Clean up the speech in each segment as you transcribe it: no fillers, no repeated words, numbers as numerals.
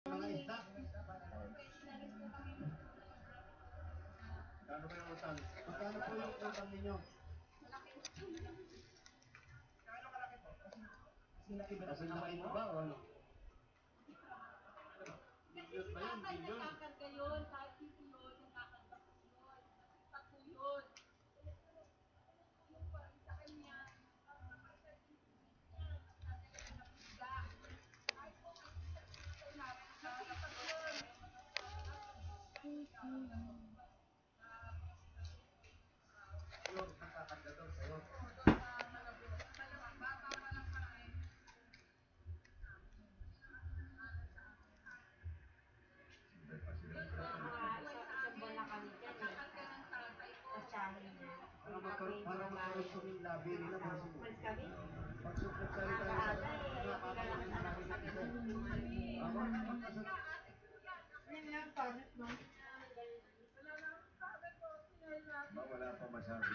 Mga isda. Kano ba yung utang? Magkano po yung utang ninyo? Kasi laki mo ba o ano? Billion ba yun? Billion? Yung kakakanda daw sa'yo. Para magkaroon po yung labi nila kasi pagsupot salita yung sa nakakapagod na nakinig ito. Tama? Yan yan, pangit no? Wala pa masabi.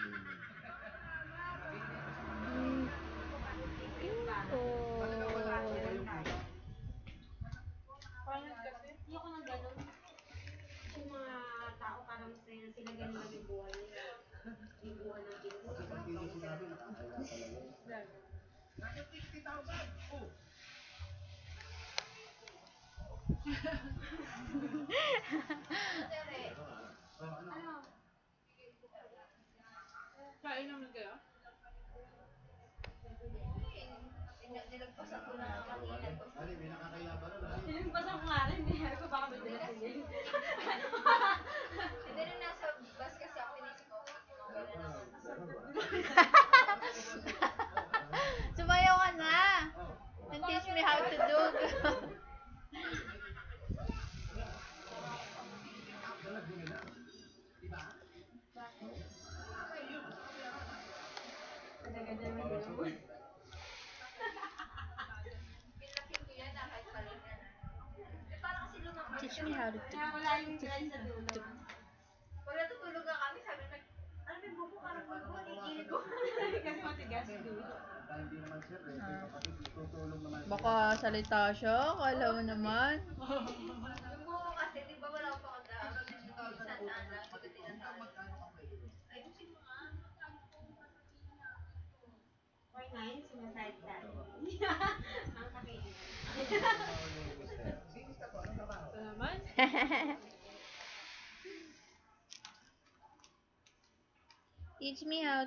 Ayoko ng ganun. Yung mga tao parang sila ganun lang yung buhay nila. Yung buhay ng Diyos. Kasi pag ginising namin, nakakaya talaga. Nasa 60,000! Oh! Ano? Kain naman kayo? Nilagpasan ko na kanina. Ali, may nakakaya ba nun? Ali? Nilagpasan ko nga rin. Hindi ko baka may dalasin. Hindi rin nasa bus kasi ako inisip ko. Sumayaw ka na. And teach me how to do. Ganda-ganda naman yun. Pinakin ko yan kahit pala yan. Parang kasi lumabas. Teach me how to do. Kaya wala yung dry sa dulo. Pag natutulog na kami, sabi nag, ano may buko parang buko, iinit ko. Kasi matigas dulo. Dahil hindi naman sir, eh. Kapatid, tutulong naman. Baka salita siya. Kala mo naman. Yung buko kasi, di ba wala pa ako dahil. Saan lang, hindi ko tinatawag. Ayusin mo nga. 49, sumaside sa ang kakinig. Ito naman. Teach me how